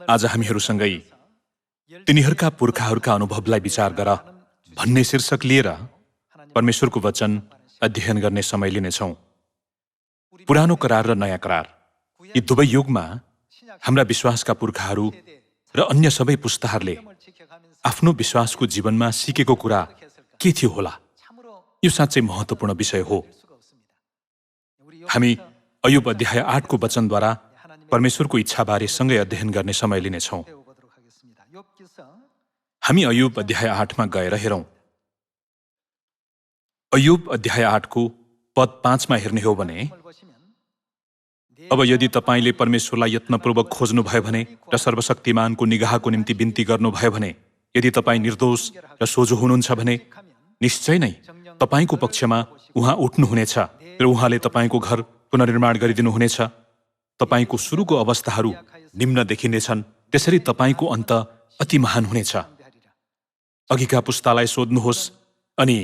आज हामीहरूसँगै तिनीहरूका पुर्खाहरूका अनुभवलाई विचार गर भन्ने शीर्षक लिएर परमेश्वरको वचन अध्ययन गर्ने समय लिनेछौँ। पुरानो करार र नयाँ करार यी दुवै युगमा हाम्रा विश्वासका पुर्खाहरू र अन्य सबै पुस्ताहरूले आफ्नो विश्वासको जीवनमा सिकेको कुरा के थियो होला? यो साँच्चै महत्त्वपूर्ण विषय हो। हामी अयुब अध्याय 8 को वचनद्वारा परमेश्वरको इच्छाबारे सँगै अध्ययन गर्ने समय लिनेछौँ। हामी अयुब अध्याय 8 मा गएर हेरौँ। अयुब अध्याय 8 को पद 5 मा हेर्ने हो भने, अब यदि तपाईले परमेश्वरलाई यत्नपूर्वक खोज्नुभयो भने र सर्वशक्तिमानको निगाहको निम्ति बिन्ती गर्नुभयो भने, यदि तपाईँ निर्दोष र सोझो हुनुहुन्छ भने निश्चय नै तपाईको पक्षमा उहाँ उठ्नुहुनेछ र उहाँले तपाईको घर पुनर्निर्माण गरिदिनुहुनेछ। तपाईको सुरुको अवस्थाहरू निम्न देखिनेछन्, त्यसरी तपाईको अन्त अति महान हुनेछ। अघिका पुस्तालाई सोध्नुहोस् अनि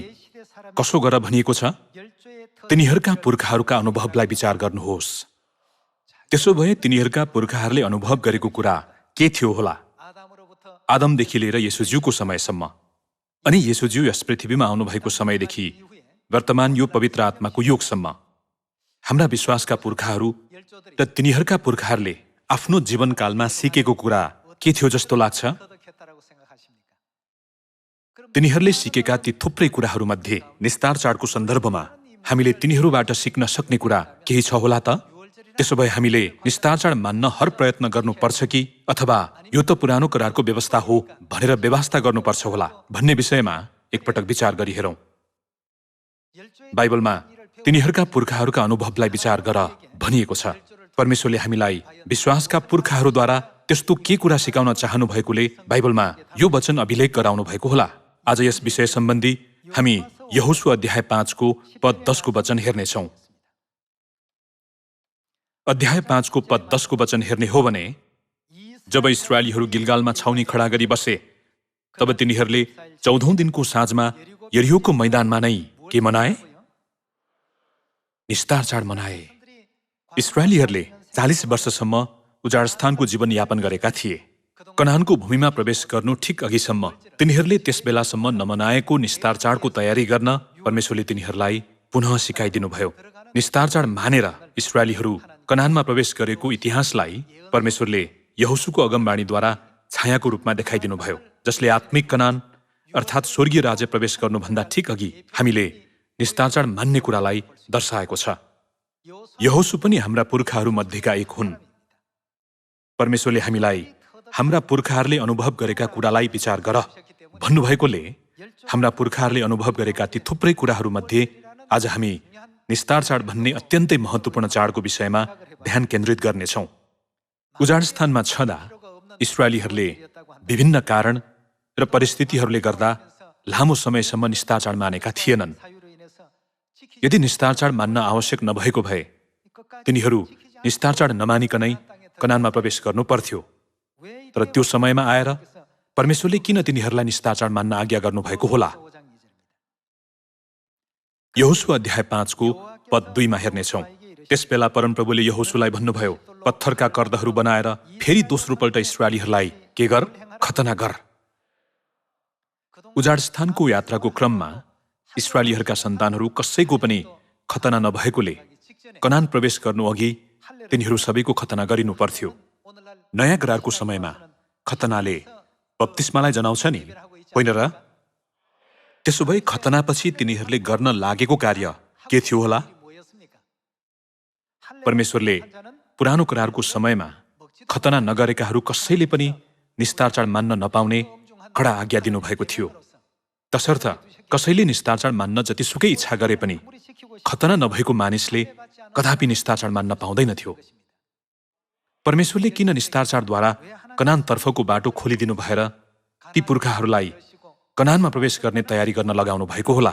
कसो गर भनिएको छ? तिनीहरूका पुर्खाहरूका अनुभवलाई विचार गर्नुहोस्। त्यसो भए तिनीहरूका पुर्खाहरूले अनुभव गरेको कुरा के थियो होला? आदमदेखि लिएर येशूज्यूको समयसम्म अनि येशूज्यू यस पृथ्वीमा आउनुभएको समयदेखि वर्तमान यो पवित्र आत्माको युगसम्म हाम्रा विश्वासका पुर्खाहरू र तिनीहरूका पुर्खाहरूले आफ्नो जीवनकालमा सिकेको कुरा के थियो जस्तो लाग्छ? तिनीहरूले सिकेका ती थुप्रै कुराहरूमध्ये निस्तार चाडको सन्दर्भमा हामीले तिनीहरूबाट सिक्न सक्ने कुरा केही छ होला त? त्यसो भए हामीले निस्तार चाड मान्न हर प्रयत्न गर्नुपर्छ कि अथवा यो त पुरानो करारको व्यवस्था हो भनेर व्यवस्था गर्नुपर्छ होला भन्ने विषयमा एकपटक विचार गरी हेरौँ। बाइबलमा तिनीहरूका पुर्खाहरूका अनुभवलाई विचार गर भनिएको छ। परमेश्वरले हामीलाई विश्वासका पुर्खाहरूद्वारा त्यस्तो के कुरा सिकाउन चाहनु भएकोले बाइबलमा यो वचन अभिलेख गराउनु भएको होला। आज यस विषय सम्बन्धी हामी यहोशू अध्याय 5 को पद 10 को वचन हेर्नेछौँ। अध्याय 5 को पद 10 को वचन हेर्ने हो भने, जब इस्राएलीहरू गिलगालमा छाउनी खडा गरी बसे, तब तिनीहरूले 14औं दिनको साँझमा यरीहोको मैदानमा नै के मनाए? निस्तार चाड मनाए। इस्राएलीहरूले 40 वर्षसम्म उजाड स्थानको जीवन यापन गरेका थिए। कनानको भूमिमा प्रवेश गर्नु ठिक अघिसम्म तिनीहरूले त्यस बेलासम्म नमनाएको निस्तार चाडको तयारी गर्न परमेश्वरले तिनीहरूलाई पुनः सिकाइदिनुभयो। निस्तार चाड मानेर इस्राएलीहरू कनानमा प्रवेश गरेको इतिहासलाई परमेश्वरले यहोशूको अगमबाणीद्वारा छायाको रूपमा देखाइदिनुभयो, जसले आत्मिक कनान अर्थात् स्वर्गीय राज्य प्रवेश गर्नुभन्दा ठिक अघि हामीले निस्तार चाड मान्ने कुरालाई दर्शाएको छ। यहोशू पनि हाम्रा पुर्खाहरू मध्येका एक हुन्। परमेश्वरले हामीलाई हाम्रा पुर्खाहरूले अनुभव गरेका कुरालाई विचार गर भन्नुभएकोले हाम्रा पुर्खाहरूले अनुभव गरेका ती थुप्रै कुराहरूमध्ये आज हामी निस्तार चाड भन्ने अत्यन्तै महत्त्वपूर्ण चाडको विषयमा ध्यान केन्द्रित गर्नेछौँ। उजाड स्थानमा छँदा इस्राएलीहरूले विभिन्न कारण र परिस्थितिहरूले गर्दा लामो समयसम्म निस्तार चाड मानेका थिएनन्। यदि निस्तार चाड मान्न आवश्यक नभएको भए तिनीहरू निस्तार चाड नमानिकनै कनानमा प्रवेश गर्नु पर्थ्यो। तर त्यो समयमा आएर परमेश्वरले किन तिनीहरूलाई निस्तार चाड मान्न आज्ञा गर्नुभएको होला? यहोशू अध्याय 5 को पद 2 मा हेर्नेछौँ। त्यसबेला परमप्रभुले यहोशूलाई भन्नुभयो, पत्थरका कर्दहरू बनाएर फेरि दोस्रो पल्ट इस्राएलीहरूलाई के गर? खतना गर। उजाड स्थानको यात्राको क्रममा इस्राएलीहरूका सन्तानहरू कसैको पनि खतना नभएकोले कनान प्रवेश गर्नु अघि तिनीहरू सबैको खतना गरिनु पर्थ्यो। नयाँ करारको समयमा खतनाले बप्तिस्मालाई जनाउँछ नि, होइन र? त्यसो भए खतनापछि तिनीहरूले गर्न लागेको कार्य के थियो होला? परमेश्वरले पुरानो करारको समयमा खतना नगरेकाहरू कसैले पनि निस्तार चाड मान्न नपाउने कडा आज्ञा दिनुभएको थियो। तसर्थ कसैले निस्तार चाड मान्न जतिसुकै इच्छा गरे पनि खतना नभएको मानिसले कदापि निस्तार चाड मान्न पाउँदैनथ्यो। परमेश्वरले किन निस्तार चाडद्वारा कनानतर्फको बाटो खोलिदिनु भएर ती पुर्खाहरूलाई कनानमा प्रवेश गर्ने तयारी गर्न लगाउनु भएको होला?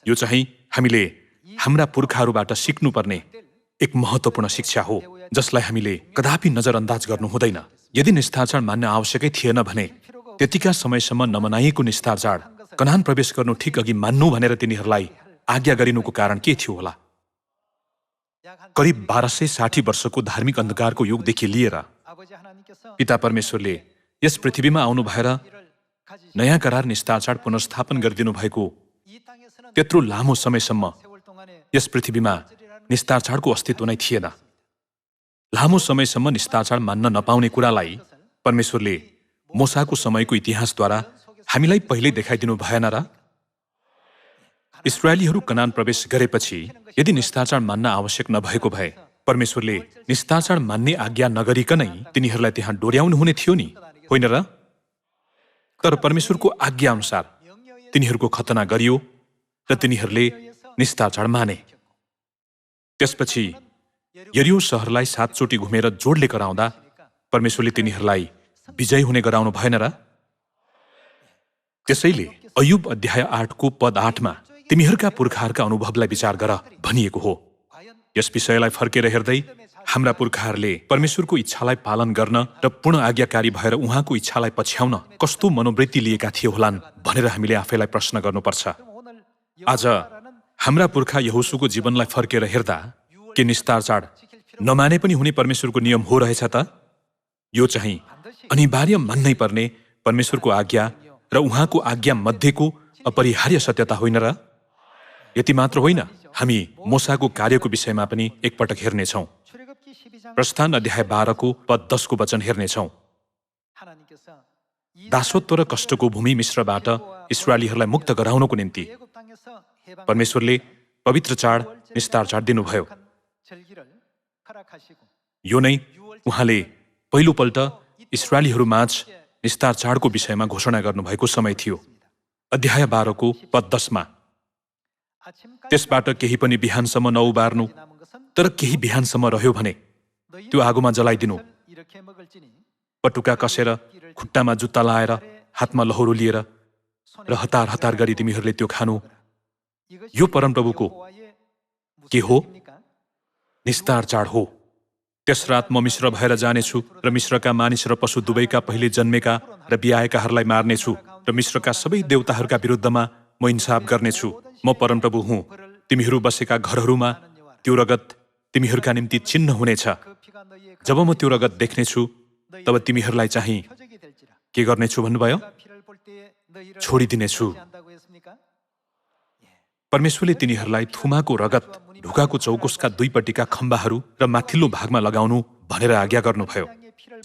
यो चाहिँ हामीले हाम्रा पुर्खाहरूबाट सिक्नुपर्ने एक महत्त्वपूर्ण शिक्षा हो, जसलाई हामीले कदापि नजरअन्दाज गर्नु हुँदैन। यदि निस्तार चाड मान्न आवश्यकै थिएन भने त्यतिका समयसम्म नमनाइएको निस्तार चाड कनान प्रवेश गर्नु ठिक अघि मान्नु भनेर तिनीहरूलाई आज्ञा गरिनुको कारण के थियो होला? करिब 1260 वर्षको धार्मिक अन्धकारको युगदेखि लिएर पिता परमेश्वरले यस पृथ्वीमा आउनु भएर नयाँ करार निस्तारचाड पुनर्स्थापन गरिदिनु भएको त्यत्रो लामो समयसम्म यस पृथ्वीमा निस्तारचाडको अस्तित्व नै थिएन। लामो समयसम्म निस्तारचाड मान्न नपाउने कुरालाई परमेश्वरले मोसाको समयको इतिहासद्वारा हामीलाई पहिल्यै देखाइदिनु भएन र? इस्राएलीहरू कनान प्रवेश गरेपछि यदि निस्तारचाड मान्न आवश्यक नभएको भए परमेश्वरले निस्तारचाड मान्ने आज्ञा नगरिकनै तिनीहरूलाई त्यहाँ डोर्याउनु हुने थियो नि, होइन र? तर परमेश्वरको आज्ञा अनुसार तिनीहरूको खतना गरियो र तिनीहरूले निस्तारचाड माने। त्यसपछि यरिहो सहरलाई 7 चोटि घुमेर जोडले कराउँदा परमेश्वरले तिनीहरूलाई विजय हुने गराउनु भएन र? त्यसैले अयुब अध्याय 8 को पद 8 मा तिमीहरूका पुर्खाहरूका अनुभवलाई विचार गर भनिएको हो। यस विषयलाई फर्केर हेर्दै हाम्रा पुर्खाहरूले परमेश्वरको इच्छालाई पालन गर्न र पूर्ण आज्ञाकारी भएर उहाँको इच्छालाई पछ्याउन कस्तो मनोवृत्ति लिएका थिए होलान् भनेर हामीले आफैलाई प्रश्न गर्नुपर्छ। आज हाम्रा पुर्खा यहोशूको जीवनलाई फर्केर हेर्दा के निस्तारचाड नमाने पनि हुने परमेश्वरको नियम हो रहेछ त? यो चाहिँ अनिवार्य मान्नै पर्ने परमेश्वरको आज्ञा र उहाँको आज्ञा मध्येको अपरिहार्य सत्यता होइन र? यति मात्र होइन, हामी मोसाको कार्यको विषयमा पनि एकपटक हेर्नेछौँ। प्रस्थान अध्याय 12 को पद 10 को वचन हेर्नेछौँ। दासत्व र कष्टको भूमि मिश्रबाट इस्राएलीहरूलाई मुक्त गराउनको निम्ति परमेश्वरले पवित्र चाड निस्तारचाड दिनुभयो। यो नै उहाँले पहिलोपल्ट इस्राएलीहरूमाझ निस्तारचाडको विषयमा घोषणा गर्नुभएको समय थियो। अध्याय 12 को पद 10 मा त्यसबाट केही पनि बिहानसम्म नउबार्नु, तर केही बिहानसम्म रह्यो भने त्यो आगोमा जलाइदिनु। पटुका कसेर, खुट्टामा जुत्ता लाएर, हातमा लहरो लिएर र हतार हतार गरी तिमीहरूले त्यो खानु। यो परमप्रभुको के हो? निस्तारचाड हो। त्यस रात म मिश्र भएर जानेछु र मिश्रका मानिस र पशु दुवैका पहिले जन्मेका र बियाएकाहरूलाई मार्नेछु र मिश्रका सबै देवताहरूका विरुद्धमा म इन्साफ गर्नेछु। म परमप्रभु हुँ। तिमीहरू बसेका घरहरूमा त्यो रगत तिमीहरूका निम्ति चिन्ह हुनेछ। जब म त्यो रगत देख्नेछु तब तिमीहरूलाई चाहिँ के गर्नेछु भन्नुभयो? छोडिदिनेछु। परमेश्वरले तिनीहरूलाई थुमाको रगत ढुकाको चौकोसका दुईपट्टिका खम्बाहरू र माथिल्लो भागमा लगाउनु भनेर आज्ञा गर्नुभयो।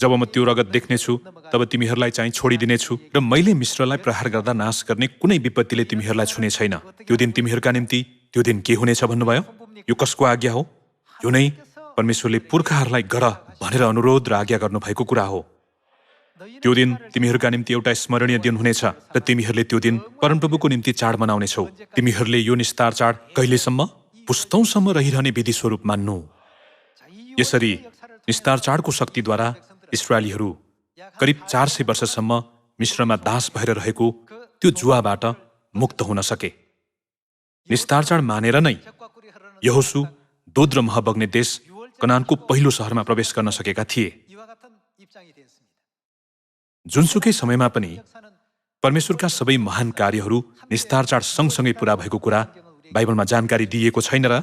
जब म त्यो रगत देख्नेछु तब तिमीहरूलाई चाहिँ छोडिदिनेछु र मैले मिश्रलाई प्रहार गर्दा नाश गर्ने कुनै विपत्तिले तिमीहरूलाई छुने छैन। त्यो दिन तिमीहरूका निम्ति त्यो दिन के हुनेछ भन्नुभयो? यो कसको आज्ञा हो? यो नै परमेश्वरले पुर्खाहरूलाई गर भनेर अनुरोध र आज्ञा गर्नुभएको कुरा हो। त्यो दिन तिमीहरूका निम्ति एउटा स्मरणीय दिन हुनेछ र तिमीहरूले त्यो दिन परमप्रभुको निम्ति चाड मनाउनेछौ। तिमीहरूले यो निस्तारचाड कहिलेसम्म? पुस्तौँसम्म रहिरहने विधि स्वरूप मान्नु। यसरी निस्तारचाडको शक्तिद्वारा इस्राएलीहरू करिब 400 वर्षसम्म मिश्रमा दास भएर रहेको त्यो जुवाबाट मुक्त हुन सके। निस्तारचाड मानेर नै यहोशू दूध र मह बग्ने देश कनानको पहिलो सहरमा प्रवेश गर्न सकेका थिए। जुनसुकै समयमा पनि परमेश्वरका सबै महान कार्यहरू निस्तारचाड सँगसँगै पूरा भएको कुरा बाइबलमा जानकारी दिइएको छैन र?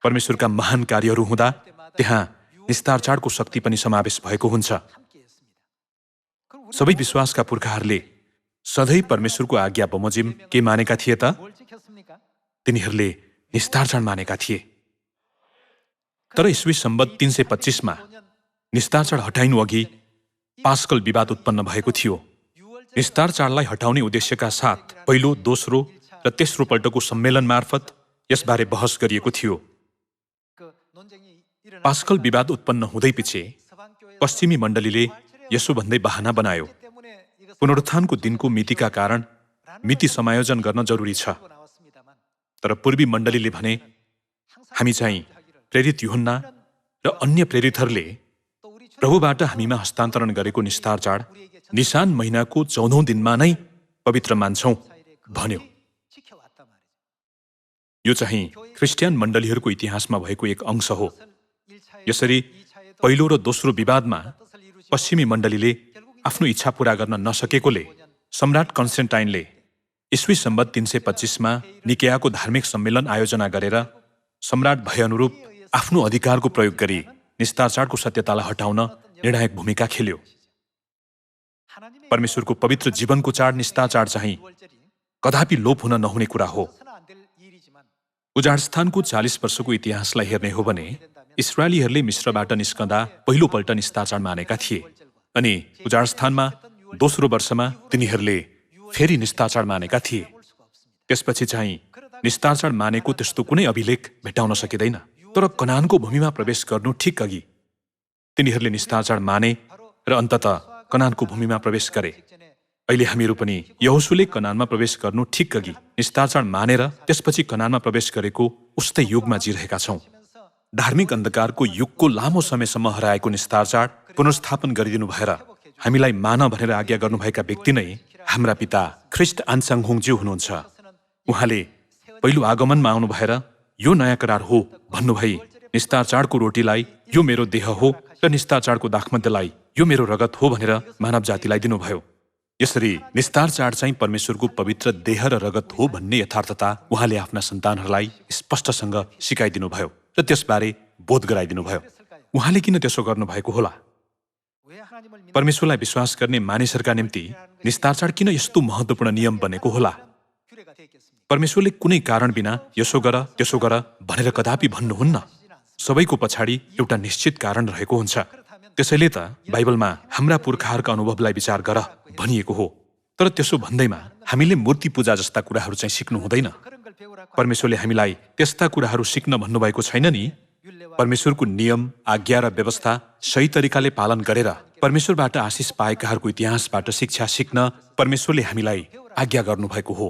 परमेश्वरका महान कार्यहरू हुँदा त्यहाँ निस्तारचाडको शक्ति पनि समावेश भएको हुन्छ। सबै विश्वासका पुर्खाहरूले सधैँ परमेश्वरको आज्ञा बमोजिम के मानेका थिए त? तिनीहरूले निस्तारचाड मानेका थिए। तर ईस्वी सम्बत 325 मा निस्तारचाड हटाइनु अघि पास्कल विवाद उत्पन्न भएको थियो। निस्तारचाडलाई हटाउने उद्देश्यका साथ पहिलो, दोस्रो र तेस्रो पल्टको सम्मेलन मार्फत यसबारे बहस गरिएको थियो। पास्कल विवाद उत्पन्न हुँदै पछि पश्चिमी मण्डलीले यसो भन्दै बहाना बनायो, पुनरुत्थानको दिनको मितिका कारण मिति समायोजन गर्न जरुरी छ। तर पूर्वी मण्डलीले भने हामी चाहिँ प्रेरित यूहन्ना र अन्य प्रेरितहरूले प्रभुबाट हामीमा हस्तान्तरण गरेको निस्तारचाड निसान महिनाको 14औं दिनमा नै पवित्र मान्छौं भन्यो। यो चाहिँ ख्रिस्टियन मण्डलीहरूको इतिहासमा भएको एक अंश हो। यसरी पहिलो र दोस्रो विवादमा पश्चिमी मण्डलीले आफ्नो इच्छा पूरा गर्न नसकेकोले सम्राट कन्स्टेन्टाइनले ईस्वी सम्बत 325 मा निकेयाको धार्मिक सम्मेलन आयोजना गरेर सम्राट भए अनुरूप आफ्नो अधिकारको प्रयोग गरी निस्तार चाडको सत्यतालाई हटाउन निर्णायक भूमिका खेल्यो। परमेश्वरको पवित्र जीवनको चाड निस्तार चाड चाहिँ कदापि लोप हुन नहुने कुरा हो। उजाड स्थानको 40 वर्षको इतिहासलाई हेर्ने हो भने इस्राएलीहरूले मिस्रबाट निस्कँदा पहिलोपल्ट निस्तार चाड मानेका थिए अनि उजाड स्थानमा दोस्रो वर्षमा तिनीहरूले फेरि निस्तार चाड मानेका थिए। त्यसपछि चाहिँ निस्तार चाड मानेको त्यस्तो कुनै अभिलेख भेट्टाउन सकिँदैन। तर कनानको भूमिमा प्रवेश गर्नु ठिक अघि तिनीहरूले निस्तार चाड माने र अन्ततः कनानको भूमिमा प्रवेश गरे। अहिले हामीहरू पनि यहोशूले कनानमा प्रवेश गर्नु ठिक अघि निस्तार चाड मानेर त्यसपछि कनानमा प्रवेश गरेको उस्तै युगमा जिरहेका छौँ। धार्मिक अन्धकारको युगको लामो समयसम्म हराएको निस्तार चाड पुनर्स्थापन गरिदिनु भएर हामीलाई मान भनेर आज्ञा गर्नुभएका व्यक्ति नै हाम्रा पिता ख्रिस्ट आन्साङहुङज्यू हुनुहुन्छ। उहाँले पहिलो आगमनमा आउनु भएर यो नयाँ करार हो भन्नुभई निस्तार चाडको रोटीलाई यो मेरो देह हो र निस्तार चाडको दाखमध्यलाई यो मेरो रगत हो भनेर मानव जातिलाई दिनुभयो। यसरी निस्तार चाड चाहिँ परमेश्वरको पवित्र देह र रगत हो भन्ने यथार्थता उहाँले आफ्ना सन्तानहरूलाई स्पष्टसँग सिकाइदिनुभयो र त्यसबारे बोध गराइदिनुभयो। उहाँले किन त्यसो गर्नुभएको होला? परमेश्वरलाई विश्वास गर्ने मानिसहरूका निम्ति निस्तार चाड किन यस्तो महत्त्वपूर्ण नियम बनेको होला? परमेश्वरले कुनै कारण बिना यसो गर त्यसो गर भनेर कदापि भन्नुहुन्न। सबैको पछाडि एउटा निश्चित कारण रहेको हुन्छ। त्यसैले त बाइबलमा हाम्रा पुर्खाहरूका अनुभवलाई विचार गर भनिएको हो। तर त्यसो भन्दैमा हामीले मूर्ति पूजा जस्ता कुराहरू चाहिँ सिक्नु हुँदैन। परमेश्वरले हामीलाई त्यस्ता कुराहरू सिक्न भन्नुभएको छैन नि। परमेश्वरको नियम, आज्ञा र व्यवस्था सही तरिकाले पालन गरेर परमेश्वरबाट आशिष पाएकाहरूको इतिहासबाट शिक्षा सिक्न परमेश्वरले हामीलाई आज्ञा गर्नुभएको हो।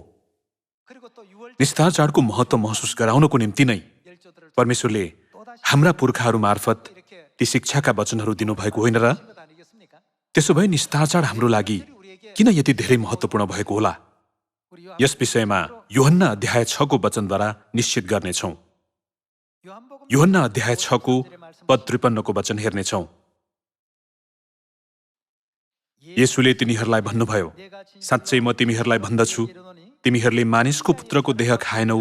निस्तार चाडको महत्त्व महसुस गराउनको निम्ति नै परमेश्वरले हाम्रा पुर्खाहरू मार्फत ती शिक्षाका वचनहरू दिनुभएको होइन र? त्यसो भए निस्तार चाड हाम्रो लागि किन यति धेरै महत्त्वपूर्ण भएको होला? यस विषयमा यूहन्ना अध्याय 6 को वचनद्वारा निश्चित गर्नेछौँ। यूहन्ना अध्याय 6 को पद 53 को वचन हेर्नेछौँ। येशूले तिनीहरूलाई भन्नुभयो, साँच्चै म तिमीहरूलाई भन्दछु, तिमीहरूले मानिसको पुत्रको देह खाएनौ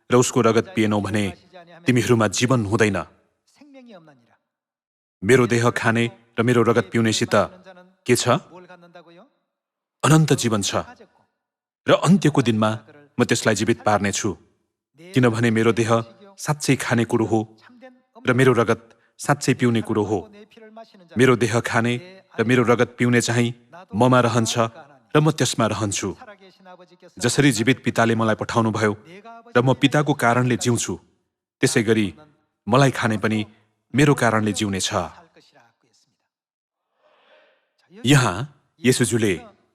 र उसको रगत पिएनौ भने तिमीहरूमा जीवन हुँदैन। मेरो देह खाने र मेरो रगत पिउनेसित के छ? अनन्त जीवन छ र अन्त्यको दिनमा म त्यसलाई जीवित पार्नेछु। किनभने मेरो देह साँच्चै खाने कुरो हो र मेरो रगत साँच्चै पिउने कुरो हो। मेरो देह खाने र मेरो रगत पिउने चाहिँ ममा रहन्छ र म त्यसमा रहन्छु। जसरी जीवित पिताले मलाई पठाउनु भयो र म पिताको कारणले जिउँछु, त्यसै गरी मलाई खाने पनि मेरो कारणले जिउने छ। यहाँ येशूले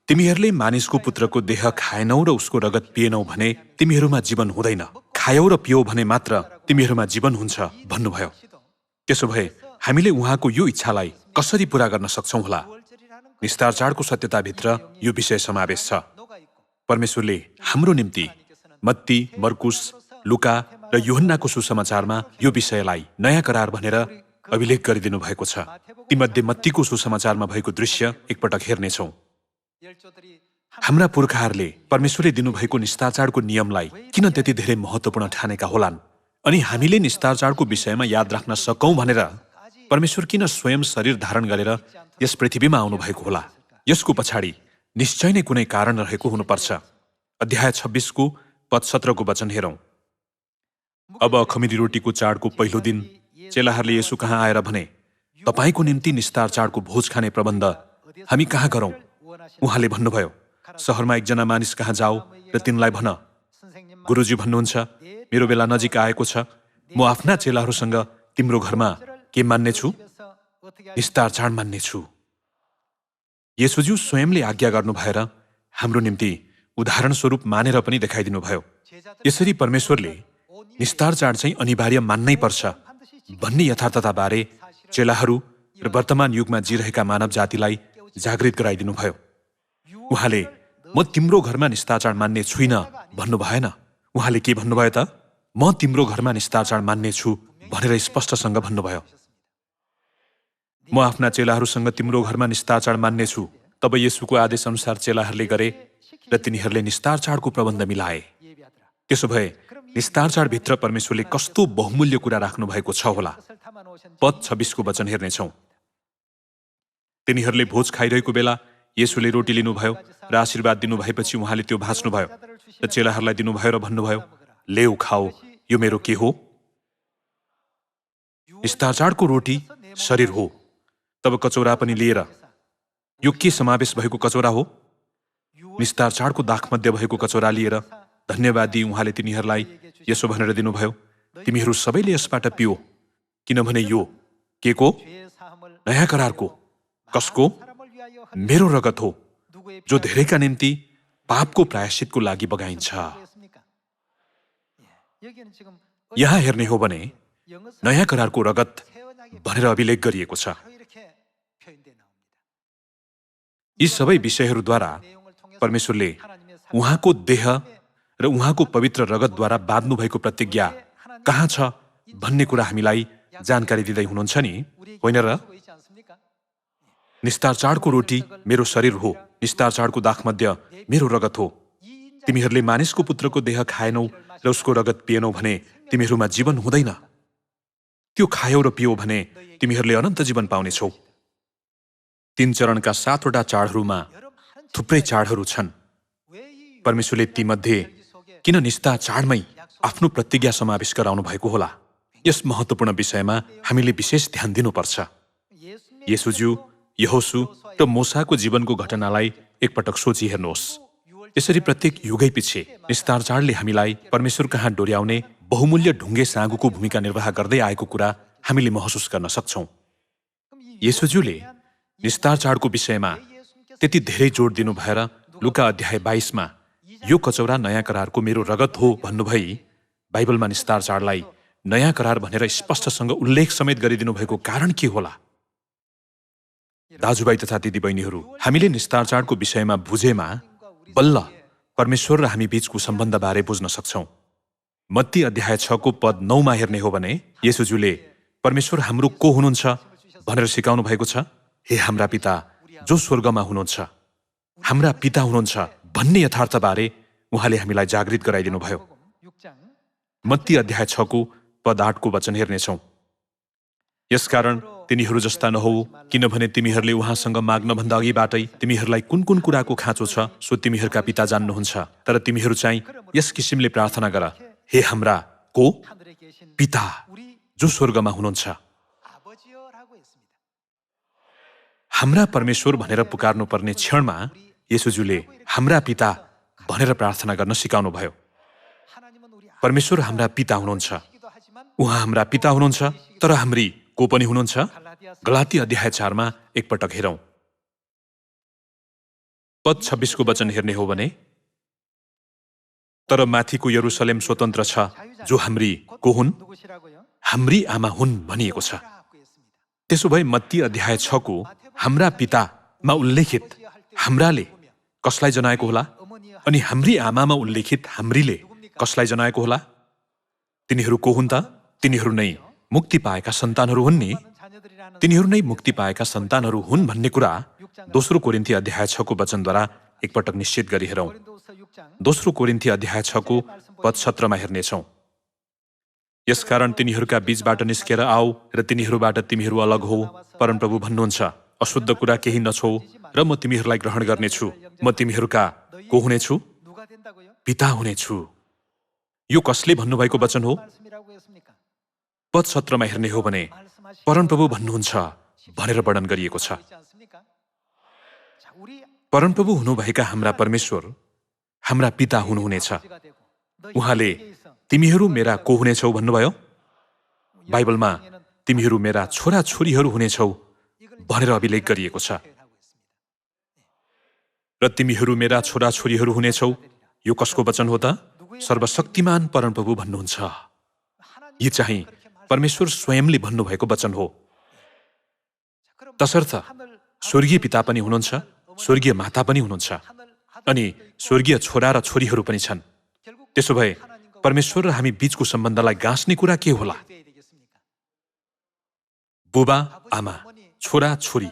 तिमीहरूले मानिसको पुत्रको देह खाएनौ र उसको रगत पिएनौ भने तिमीहरूमा जीवन हुँदैन, खायौ र पियौ भने मात्र तिमीहरूमा जीवन हुन्छ भन्नुभयो। त्यसो भए हामीले उहाँको यो इच्छालाई कसरी पूरा गर्न सक्छौँ होला? निस्तार चाडको सत्यताभित्र यो विषय समावेश छ। परमेश्वरले हाम्रो निम्ति मत्ती, मर्कुस, लुका र यूहन्नाको सुसमाचारमा यो विषयलाई नयाँ करार भनेर अभिलेख गरिदिनु भएको छ। तीमध्ये मत्तीको सुसमाचारमा भएको दृश्य एकपटक हेर्नेछौँ। हाम्रा पुर्खाहरूले परमेश्वरले दिनुभएको निस्तार चाडको नियमलाई किन त्यति धेरै महत्त्वपूर्ण ठानेका होलान्? अनि हामीले निस्तार चाडको विषयमा याद राख्न सकौँ भनेर परमेश्वर किन स्वयं शरीर धारण गरेर यस पृथ्वीमा आउनुभएको होला? यसको पछाडि निश्चय नै कुनै कारण रहेको हुनुपर्छ। अध्याय 26 को पद 17 को वचन हेरौँ। अब खमिरी रोटीको चाडको पहिलो दिन चेलाहरूले येशू कहाँ आएर भने, तपाईको निम्ति निस्तार चाडको भोज खाने प्रबन्ध हामी कहाँ गरौँ? उहाँले भन्नुभयो, सहरमा एकजना मानिस कहाँ जाऊ र तिनलाई भन, गुरुजी भन्नुहुन्छ, मेरो बेला नजिक आएको छ, म आफ्ना चेलाहरूसँग तिम्रो घरमा के मान्नेछु? निस्तार चाड मान्नेछु। येशूज्यू स्वयंले आज्ञा गर्नु भएर हाम्रो निम्ति उदाहरण स्वरूप मानेर पनि देखाइदिनु भयो। यसरी परमेश्वरले निस्तार चाड चाहिँ अनिवार्य मान्नै पर्छ भन्ने यथार्थताबारे चेलाहरू र वर्तमान युगमा जिरहेका मानव जातिलाई जागृत गराइदिनु भयो। उहाँले म तिम्रो घरमा निस्तार चाड मान्ने छुइनँ भन्नु भएन। उहाँले के भन्नुभयो त? म तिम्रो घरमा निस्तार चाड मान्ने छु भनेर स्पष्टसँग भन्नुभयो। म आफ्ना चेलाहरूसँग तिम्रो घरमा निस्तार चाड मान्ने छु। तब येशूको आदेश अनुसार चेलाहरूले गरे र तिनीहरूले निस्तार चाडको प्रबन्ध मिलाए। त्यसो भए निस्तार चाडभित्र परमेश्वरले कस्तो बहुमूल्य कुरा राख्नु भएको छ होला? पद 26 को वचन हेर्नेछौँ। तिनीहरूले भोज खाइरहेको बेला येशूले रोटी लिनुभयो र आशीर्वाद दिनुभएपछि उहाँले त्यो भाँच्नुभयो र चेलाहरूलाई दिनुभयो र भन्नुभयो, लेऊ खाओ, यो मेरो के हो? निस्तारचाडको रोटी शरीर हो। तब कचौरा पनि लिएर, यो के समावेश भएको कचौरा हो? निस्तारचाडको दाखमध्य भएको कचौरा लिएर धन्यवाद दिई उहाँले तिनीहरूलाई यसो भनेर दिनुभयो, तिमीहरू सबैले यसबाट पियो, किनभने यो के को? नयाँ करारको। कसको? मेरो रगत हो, जो धेरैका निम्ति पापको प्रायश्चितको लागि बगाइन्छ। यहाँ हेर्ने हो भने नयाँ करारको रगत भनेर अभिलेख गरिएको छ। यी सबै विषयहरूद्वारा परमेश्वरले उहाँको देह र उहाँको पवित्र रगतद्वारा बाँध्नु भएको प्रतिज्ञा कहाँ छ भन्ने कुरा हामीलाई जानकारी दिँदै हुनुहुन्छ नि, होइन र? निस्तारचाडको रोटी मेरो शरीर हो, निस्तारचाडको दाखमध्य मेरो रगत हो। तिमीहरूले मानिसको पुत्रको देह खाएनौ र उसको रगत पिएनौ भने तिमीहरूमा जीवन हुँदैन। त्यो खायौ र पियौ भने तिमीहरूले अनन्त जीवन पाउनेछौ। 3 चरणका 7वटा चाडहरूमा थुप्रै चाडहरू छन्। परमेश्वरले तीमध्ये किन निस्तार चाडमै आफ्नो प्रतिज्ञा समावेश गराउनु भएको होला? यस महत्त्वपूर्ण विषयमा हामीले विशेष ध्यान दिनुपर्छ। येशूज्यू, यहोशू र मोसाको जीवनको घटनालाई एकपटक सोची हेर्नुहोस्। यसरी प्रत्येक युगै पछि निस्तार चाडले हामीलाई परमेश्वर कहाँ डोर्याउने बहुमूल्य ढुङ्गे साँगोको भूमिका निर्वाह गर्दै आएको कुरा हामीले महसुस गर्न सक्छौँ। येशूज्यूले निस्तार चाडको विषयमा त्यति धेरै जोड दिनु भएर लुका अध्याय 22मा यो कचौरा नयाँ करारको मेरो रगत हो भन्नुभई बाइबलमा निस्तार चाडलाई नयाँ करार भनेर स्पष्टसँग उल्लेख समेत गरिदिनु भएको कारण के होला? दाजुभाइ तथा दिदीबहिनीहरू, हामीले निस्तार चाडको विषयमा बुझेमा बल्ल परमेश्वर र हामी बीचको सम्बन्धबारे बुझ्न सक्छौँ। मत्ती अध्याय 6 को पद 9मा हेर्ने हो भने येशूज्यूले परमेश्वर हाम्रो को हुनुहुन्छ भनेर सिकाउनु भएको छ। हे हाम्रा पिता जो स्वर्गमा हुनुहुन्छ, हाम्रा पिता हुनुहुन्छ भन्ने यथार्थबारे उहाँले हामीलाई जागृत गराइदिनु भयो। मत्ती अध्याय 6 को पद 8 को वचन हेर्नेछौँ। यसकारण तिनीहरू जस्ता नहौ, किनभने तिमीहरूले उहाँसँग माग्नभन्दा अघिबाटै तिमीहरूलाई कुन कुन कुराको खाँचो छ सो तिमीहरूका पिता जान्नुहुन्छ। तर तिमीहरू चाहिँ यस किसिमले प्रार्थना गर, हे हाम्रा को? पिता जो स्वर्गमा हुनुहुन्छ। हाम्रा परमेश्वर भनेर पुकार्नु पर्ने क्षणमा येशूज्यूले हाम्रा पिता भनेर प्रार्थना गर्न सिकाउनु भयो। परमेश्वर हाम्रा पिता हुनुहुन्छ, उहाँ हाम्रा पिता हुनुहुन्छ, तर हाम्री को पनि हुनुहुन्छ। गलाती अध्याय 4मा एकपटक हेरौँ। पद 26 को वचन हेर्ने हो भने, तर माथिको यरुसलेम स्वतन्त्र छ जो हाम्री को हुन्, हाम्री आमा हुन् भनिएको छ। त्यसो भए मत्ती अध्याय 6 को हाम्रा पितामा उल्लेखित हाम्राले कसलाई जनाएको होला? अनि हाम्री आमामा उल्लेखित हाम्रीले कसलाई जनाएको होला? तिनीहरू को हुन् त? तिनीहरू नै मुक्ति पाएका सन्तानहरू हुन् नि। तिनीहरू नै मुक्ति पाएका सन्तानहरू हुन् भन्ने कुरा 2 कोरिन्थी अध्याय 6 को वचनद्वारा एकपटक निश्चित गरी हेरौँ। 2 कोरिन्थी अध्याय 6 को पद 17मा हेर्नेछौँ। यसकारण तिनीहरूका बीचबाट निस्केर आऊ र तिनीहरूबाट तिमीहरू अलग हो। परमप्रभु भन्नुहुन्छ, अशुद्ध कुरा केही नछौ र म तिमीहरूलाई ग्रहण गर्नेछु। म तिमीहरूका को हुनेछु? पिता हुनेछु। यो कसले भन्नुभएको वचन हो? पद 17मा हेर्ने हो भने परमप्रभु भन्नुहुन्छ भनेर वर्णन गरिएको छ। परमप्रभु हुनुभएका हाम्रा परमेश्वर हाम्रा पिता हुनुहुनेछ। उहाँले तिमीहरू मेरा को हुनेछौ भन्नुभयो। बाइबलमा तिमीहरू मेरा छोरा छोरीहरू हुनेछौ भनेर अभिलेख गरिएको छ। र तिमीहरू मेरा छोरा छोरीहरू हुनेछौ, यो कसको वचन हो त? सर्वशक्तिमान परमप्रभु भन्नुहुन्छ। यी चाहिँ परमेश्वर स्वयंले भन्नुभएको वचन हो। तसर्थ स्वर्गीय पिता पनि हुनुहुन्छ, स्वर्गीय माता पनि हुनुहुन्छ, अनि स्वर्गीय छोरा र छोरीहरू पनि छन्। त्यसो भए परमेश्वर र हामी बीचको सम्बन्धलाई गाँस्ने कुरा के होला? बुबा आमा, छोरा छोरी,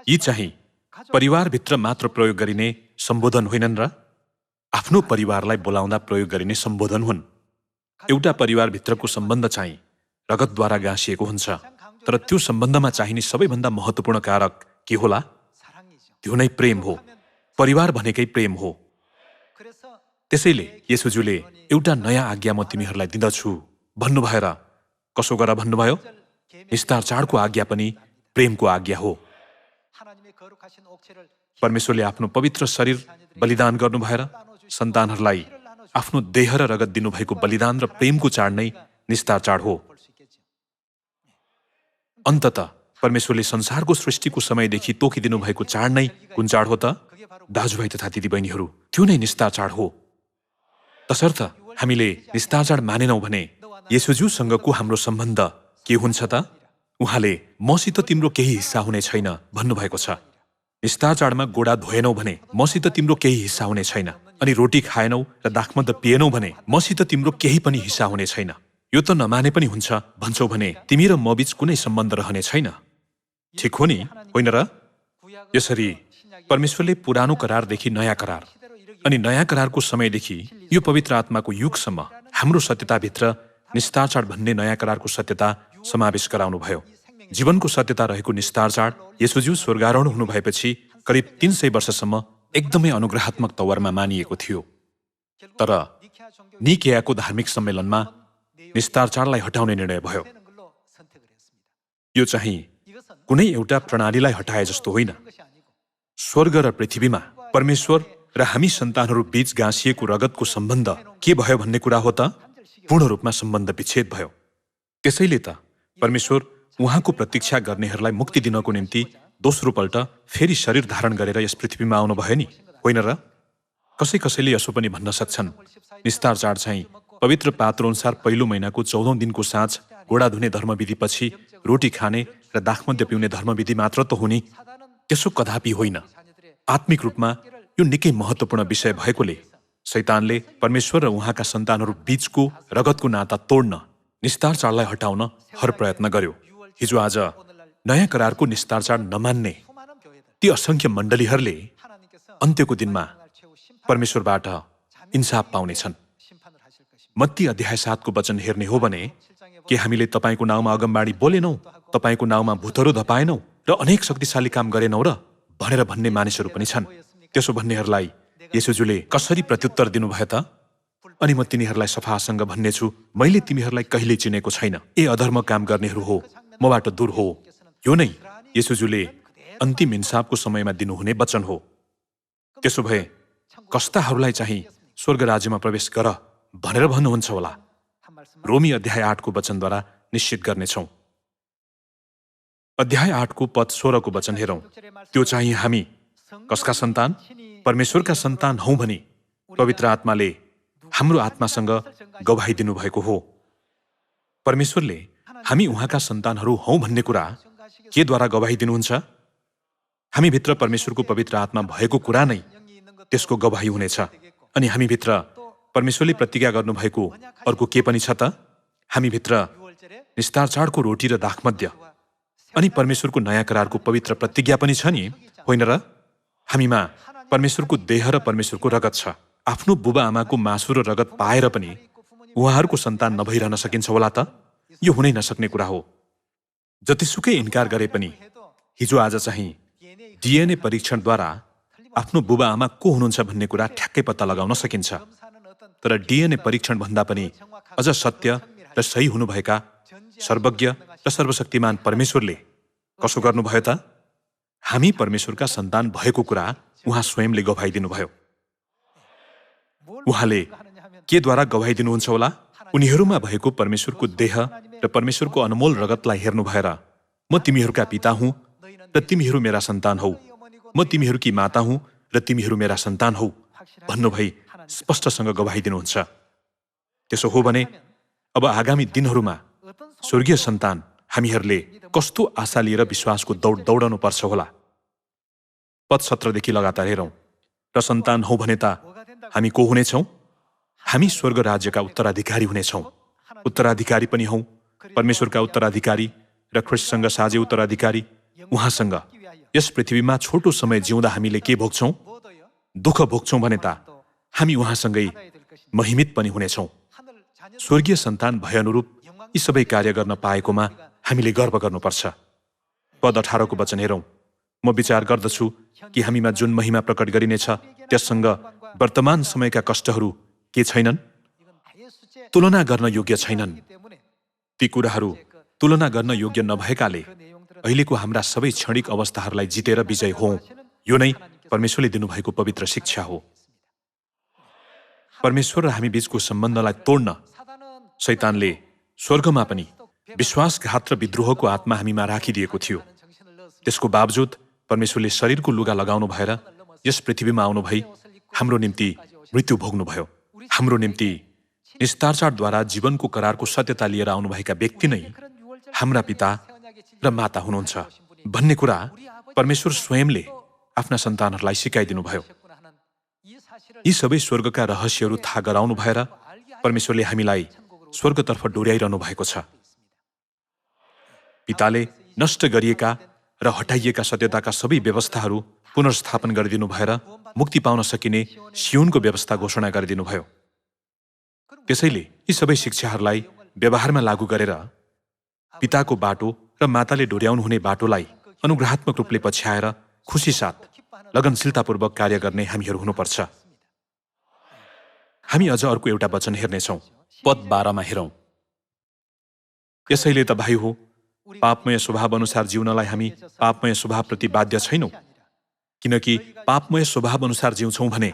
यी चाहिँ परिवारभित्र मात्र प्रयोग गरिने सम्बोधन होइनन् र? आफ्नो परिवारलाई बोलाउँदा प्रयोग गरिने सम्बोधन हुन्। एउटा परिवारभित्रको सम्बन्ध चाहिँ रगतद्वारा गाँसिएको हुन्छ। तर त्यो सम्बन्धमा चाहिने सबैभन्दा महत्त्वपूर्ण कारक के होला? त्यो नै प्रेम हो। परिवार भनेकै प्रेम हो। त्यसैले येशूज्यूले एउटा नयाँ आज्ञा म तिमीहरूलाई दिँदछु भन्नुभएर कसो गर भन्नुभयो? निस्तार चाडको आज्ञा पनि प्रेमको आज्ञा हो। परमेश्वरले आफ्नो पवित्र शरीर बलिदान गर्नु भएर सन्तानहरूलाई आफ्नो देह र रगत दिनुभएको बलिदान र प्रेमको चाड नै निस्तार चाड हो। अन्ततः परमेश्वरले संसारको सृष्टिको समयदेखि तोकिदिनु भएको चाड नै कुन चाड हो त? दाजुभाइ तथा दिदीबहिनीहरू, त्यो नै निस्तार चाड हो। तसर्थ हामीले निस्तार चाड मानेनौँ भने येशूज्यूसँगको हाम्रो सम्बन्ध के हुन्छ त? उहाँले मसित तिम्रो केही हिस्सा हुने छैन भन्नुभएको छ। निस्तार चाडमा गोडा धोएनौ भने मसित तिम्रो केही हिस्सा हुने छैन, अनि रोटी खाएनौ र दाखमद्ध पिएनौ भने मसित तिम्रो केही पनि हिस्सा हुने छैन। यो त नमाने पनि हुन्छ भन्छौ भने तिमी र म बीच कुनै सम्बन्ध रहने छैन। ठिक हो नि, होइन र? यसरी परमेश्वरले पुरानो करारदेखि नयाँ करार अनि नयाँ करारको समयदेखि यो पवित्र आत्माको युगसम्म हाम्रो सत्यताभित्र निस्तार चाड भन्ने नयाँ करारको सत्यता समावेश गराउनु भयो। जीवनको सत्यता रहेको निस्तार चाड येशूज्यू स्वर्गारोहण हुनु भएपछि करिब 300 वर्षसम्म एकदमै अनुग्रहात्मक तवरमा मानिएको थियो। तर निकेयाको धार्मिक सम्मेलनमा निस्तार चाडलाई हटाउने निर्णय भयो। यो चाहिँ कुनै एउटा प्रणालीलाई हटाए जस्तो होइन। स्वर्ग र पृथ्वीमा परमेश्वर र हामी सन्तानहरू बीच गाँसिएको रगतको सम्बन्ध के भयो भन्ने कुरा हो त? पूर्ण रूपमा सम्बन्ध विच्छेद भयो। त्यसैले त परमेश्वर उहाँको प्रतीक्षा गर्नेहरूलाई मुक्ति दिनको निम्ति दोस्रो पल्ट फेरि शरीर धारण गरेर यस पृथ्वीमा आउनुभयो नि, होइन र? कसैले यसो पनि भन्न सक्छन्, निस्तार चाड चाहिँ पवित्र पात्रोअनुसार पहिलो महिनाको 14औं दिनको साँझ गोडा धुने धर्मविधिपछि रोटी खाने र दाखमद्य पिउने धर्मविधि मात्र त हुने। त्यसो कदापि होइन। आत्मिक रूपमा यो निकै महत्त्वपूर्ण विषय भएकोले शैतानले परमेश्वर र उहाँका सन्तानहरू बीचको रगतको नाता तोड्न निस्तार चाडलाई हटाउन हर प्रयत्न गर्यो। हिजो आज नयाँ करारको निस्तार चाड नमान्ने ती असङ्ख्य मण्डलीहरूले अन्त्यको दिनमा परमेश्वरबाट इन्साफ पाउनेछन्। मत्ती अध्याय 7 को वचन हेर्ने हो भने के हामीले तपाईँको नाउँमा अगमबाणी बोलेनौँ, तपाईँको नाउँमा भूतहरू धपाएनौँ र अनेक शक्तिशाली काम गरेनौँ र भनेर भन्ने मानिसहरू पनि छन्। त्यसो भन्नेहरूलाई येशूज्यूले कसरी प्रत्युत्तर दिनुभयो त? अनि म तिनीहरूलाई सफासँग भन्नेछु, मैले तिमीहरूलाई कहिल्यै चिनेको छैन। ए अधर्म काम गर्नेहरू हो, मबाट दूर हो। यो नै येशूज्यूले अन्तिम इन्साफको समयमा दिनुहुने वचन हो। त्यसो भए कस्ताहरूलाई चाहिँ स्वर्ग राज्यमा प्रवेश गर भनेर भन्नुहुन्छ होला? रोमी अध्याय 8 को वचनद्वारा निश्चित गर्नेछौँ। अध्याय 8 को पद 16 को वचन हेरौँ। त्यो चाहिँ हामी कसका सन्तान? परमेश्वरका सन्तान हौँ भनी पवित्र आत्माले हाम्रो आत्मासँग गवाही दिनुभएको हो। परमेश्वरले हामी उहाँका सन्तानहरू हौँ भन्ने कुरा केद्वारा गवाही दिनुहुन्छ? हामीभित्र परमेश्वरको पवित्र आत्मा भएको कुरा नै त्यसको गवाही हुनेछ। अनि हामीभित्र परमेश्वरले प्रतिज्ञा गर्नुभएको अर्को के पनि छ त? हामीभित्र निस्तार चाडको रोटी र दाखमद्य अनि परमेश्वरको नयाँ करारको पवित्र प्रतिज्ञा पनि छ नि, होइन र? हामीमा परमेश्वरको देह र परमेश्वरको रगत छ। आफ्नो बुबा आमाको मासु र रगत पाएर पनि उहाँहरूको सन्तान नभइरहन सकिन्छ होला त? यो हुनै नसक्ने कुरा हो। जतिसुकै इन्कार गरे पनि हिजो आज चाहिँ डीएनए परीक्षणद्वारा आफ्नो बुबा आमा को हुनुहुन्छ भन्ने कुरा ठ्याक्कै पत्ता लगाउन सकिन्छ। तर डीएनए परीक्षण भन्दा पनि अझ सत्य र सही हुनुभएका सर्वज्ञ र सर्वशक्तिमान परमेश्वरले कसो गर्नुभयो त? हामी परमेश्वरका सन्तान भएको कुरा उहाँ स्वयंले गवाही दिनुभयो। उहाँले केद्वारा गवाही दिनुहुन्छ होला? उनीहरूमा भएको परमेश्वरको देह र परमेश्वरको अनमोल रगतलाई हेर्नु भएर म तिमीहरूका पिता हुँ र तिमीहरू मेरा सन्तान हौ, म तिमीहरूकी माता हुँ र तिमीहरू मेरा सन्तान हौ भन्नुभई स्पष्टसँग गवाही दिनुहुन्छ। त्यसो हो भने अब आगामी दिनहरूमा स्वर्गीय सन्तान हामीहरूले कस्तो आशा लिएर विश्वासको दौडाउनु पर्छ होला? पद 17 देखि लगातार हेरौँ। र सन्तान हौ भने त हामी को हुनेछौँ? हामी स्वर्ग राज्यका उत्तराधिकारी हुनेछौँ। उत्तराधिकारी पनि हौँ, परमेश्वरका उत्तराधिकारी र ख्रिस्टसँग साझे उत्तराधिकारी। उहाँसँग यस पृथ्वीमा छोटो समय जिउँदा हामीले के भोग्छौँ? दुःख भोग्छौँ भने त हामी उहाँसँगै महिमित पनि हुनेछौँ। स्वर्गीय सन्तान भए अनुरूप यी सबै कार्य गर्न पाएकोमा हामीले गर्व गर्नुपर्छ। पद 18 को वचन हेरौँ। म विचार गर्दछु कि हामीमा जुन महिमा प्रकट गरिनेछ त्यससँग वर्तमान समयका कष्टहरू के छैनन्? तुलना गर्न योग्य छैनन्। ती कुराहरू तुलना गर्न योग्य नभएकाले अहिलेको हाम्रा सबै क्षणिक अवस्थाहरूलाई जितेर विजय हौं। यो नै परमेश्वरले दिनुभएको पवित्र शिक्षा हो। परमेश्वर र हामी बीचको सम्बन्धलाई तोड्न शैतानले स्वर्गमा पनि विश्वासघात र विद्रोहको आत्मा हामीमा राखिदिएको थियो। त्यसको बावजुद परमेश्वरले शरीरको लुगा लगाउनु भएर यस पृथ्वीमा आउनु भई हाम्रो निम्ति मृत्यु भोग्नुभयो। हाम्रो निम्ति निस्तारचारद्वारा जीवनको करारको सत्यता लिएर आउनुभएका व्यक्ति नै हाम्रा पिता र माता हुनुहुन्छ भन्ने कुरा परमेश्वर स्वयंले आफ्ना सन्तानहरूलाई सिकाइदिनुभयो। यी सबै स्वर्गका रहस्यहरू थाहा गराउनु भएर परमेश्वरले हामीलाई स्वर्गतर्फ डोर्याइरहनु भएको छ। पिताले नष्ट गरिएका र हटाइएका सत्यताका सबै व्यवस्थाहरू पुनर्स्थापन गरिदिनु भएर मुक्ति पाउन सकिने सियोनको व्यवस्था घोषणा गरिदिनुभयो। त्यसैले यी सबै शिक्षाहरूलाई व्यवहारमा लागू गरेर पिताको बाटो र माताले डोर्याउनु हुने बाटोलाई अनुग्रहात्मक रूपले पछ्याएर खुसी साथ लगनशीलतापूर्वक कार्य गर्ने हामीहरू हुनुपर्छ। हामी अझ अर्को एउटा वचन हेर्नेछौँ। पद 12 मा हेरौँ। यसैले त भाइ हो, पापमय स्वभाव अनुसार जिउनलाई हामी पापमय स्वभावप्रति बाध्य छैनौँ। किनकि पापमय स्वभाव अनुसार जिउँछौँ भने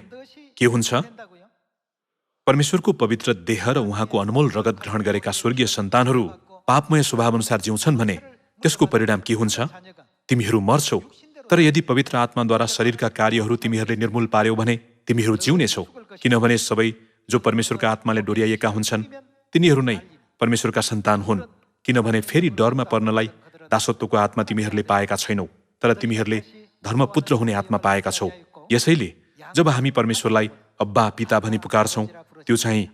के हुन्छ? परमेश्वरको पवित्र देह र उहाँको अनमोल रगत ग्रहण गरेका स्वर्गीय सन्तानहरू पापमय स्वभाव अनुसार जिउँछन् भने त्यसको परिणाम के हुन्छ? तिमीहरू मर्छौ। तर यदि पवित्र आत्माद्वारा शरीरका कार्यहरू तिमीहरूले निर्मूल पार्यौ भने तिमीहरू जिउनेछौ। किनभने सबै जो परमेश्वरका आत्माले डोर्याइएका हुन्छन् तिनीहरू नै परमेश्वरका सन्तान हुन्। किनभने फेरि डरमा पर्नलाई दासत्वको आत्मा तिमीहरूले पाएका छैनौ, तर तिमीहरूले धर्मपुत्र हुने आत्मा पाएका छौ। यसैले जब हामी परमेश्वरलाई अब्बा पिता भनी पुकार्छौँ त्यो चाहिँ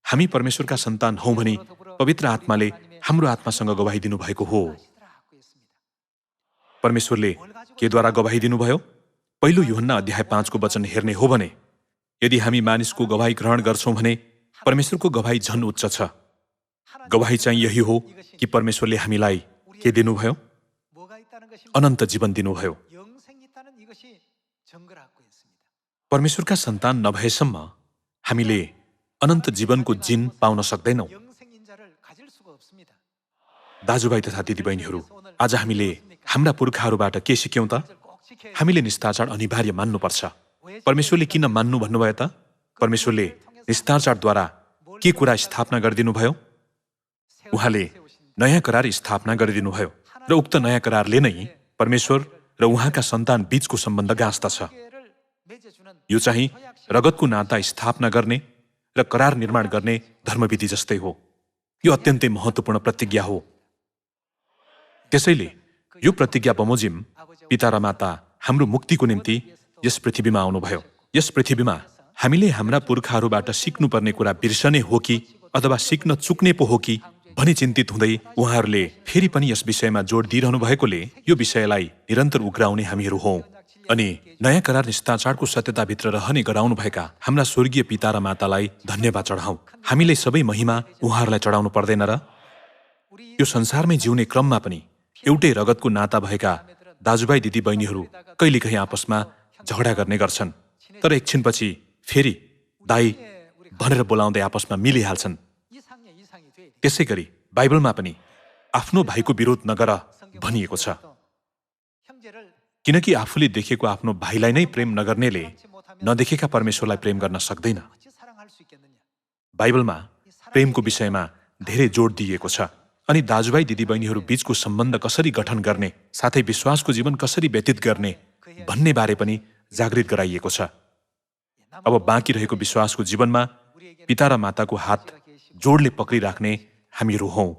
हामी परमेश्वरका सन्तान हौं भनी पवित्र आत्माले हाम्रो आत्मासँग गवाही दिनुभएको हो। परमेश्वरले केद्वारा गवाही दिनुभयो? पहिलो यूहन्ना अध्याय 5 को वचन हेर्ने हो भने यदि हामी मानिसको गवाही ग्रहण गर्छौँ भने परमेश्वरको गवाही झन उच्च छ। गवाही चाहिँ यही हो कि परमेश्वरले हामीलाई के दिनुभयो? अनन्त जीवन दिनुभयो। परमेश्वरका सन्तान नभएसम्म हामीले अनन्त जीवनको जिन पाउन सक्दैनौँ। दाजुभाइ तथा दिदीबहिनीहरू, आज हामीले हाम्रा पुर्खाहरूबाट के सिक्यौँ त? हामीले निस्तारचार अनिवार्य मान्नुपर्छ। परमेश्वरले किन मान्नु भन्नुभयो त? परमेश्वरले निस्तारचारद्वारा के कुरा स्थापना गरिदिनुभयो? उहाँले नयाँ करार स्थापना गरिदिनुभयो र उक्त नयाँ करारले नै परमेश्वर र उहाँका सन्तान बीचको सम्बन्ध गाँस्दछ। यो चाहिँ रगतको नाता स्थापना गर्ने र करार निर्माण गर्ने धर्मविधि जस्तै हो। यो अत्यन्तै महत्त्वपूर्ण प्रतिज्ञा हो। त्यसैले यो प्रतिज्ञा बमोजिम पिता र माता हाम्रो मुक्तिको निम्ति यस पृथ्वीमा आउनुभयो। यस पृथ्वीमा हामीले हाम्रा पुर्खाहरूबाट सिक्नुपर्ने कुरा बिर्सने हो कि अथवा सिक्न चुक्ने पो हो कि भनी चिन्तित हुँदै उहाँहरूले फेरि पनि यस विषयमा जोड दिइरहनु भएकोले यो विषयलाई निरन्तर उग्राउने हामीहरू हौं। अनि नयाँ करार निस्तारचारको सत्यताभित्र रहने गराउनुभएका हाम्रा स्वर्गीय पिता र मातालाई धन्यवाद चढाउँ। हामीले सबै महिमा उहाँहरूलाई चढाउनु पर्दैन र? यो संसारमै जिउने क्रममा पनि एउटै रगतको नाता भएका दाजुभाइ दिदी बहिनीहरू कहिलेकाहीँ आपसमा झगडा गर्ने गर्छन्, तर एकछिनपछि फेरि दाई भनेर बोलाउँदै आपसमा मिलिहाल्छन्। त्यसै गरी बाइबलमा पनि आफ्नो भाइको विरोध नगर भनिएको छ। किनकि आफूले देखेको आफ्नो भाइलाई नै प्रेम नगर्नेले नदेखेका परमेश्वरलाई प्रेम गर्न सक्दैन। बाइबलमा प्रेमको विषयमा धेरै जोड दिइएको छ अनि दाजुभाइ दिदीबहिनीहरू बीचको सम्बन्ध कसरी गठन गर्ने साथै विश्वासको जीवन कसरी व्यतीत गर्ने भन्ने बारे पनि जागृत गराइएको छ। अब बाँकी रहेको विश्वासको जीवनमा पिता र माताको हात जोडले पक्रिराख्ने हामीहरू हौं।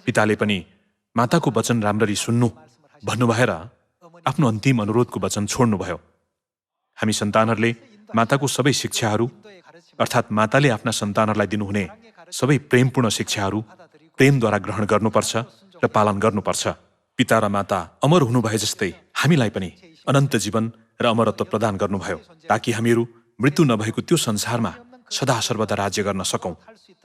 पिताले पनि माताको वचन राम्ररी सुन्नु भन्नुभएर आफ्नो अन्तिम अनुरोधको वचन छोड्नुभयो। हामी सन्तानहरूले माताको सबै शिक्षाहरू अर्थात् माताले आफ्ना सन्तानहरूलाई दिनुहुने सबै प्रेमपूर्ण शिक्षाहरू प्रेमद्वारा ग्रहण गर्नुपर्छ र पालन गर्नुपर्छ। पिता र माता अमर हुनुभए जस्तै हामीलाई पनि अनन्त जीवन र अमरत्व प्रदान गर्नुभयो ताकि हामीहरू मृत्यु नभएको त्यो संसारमा सदा सर्वदा राज्य गर्न सकौं।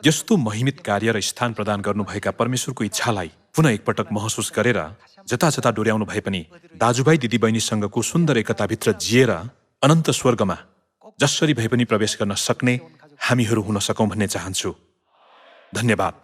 यस्तो महिमित कार्य र स्थान प्रदान गर्नुभएका परमेश्वरको इच्छालाई पुनः एकपटक महसुस गरेर जता जता डोर्याउनु भए पनि दाजुभाइ दिदीबहिनीसँगको सुन्दर एकताभित्र जिएर अनन्त स्वर्गमा जसरी भए पनि प्रवेश गर्न सक्ने हामीहरू हुन सकौं भन्ने चाहन्छु। धन्यवाद।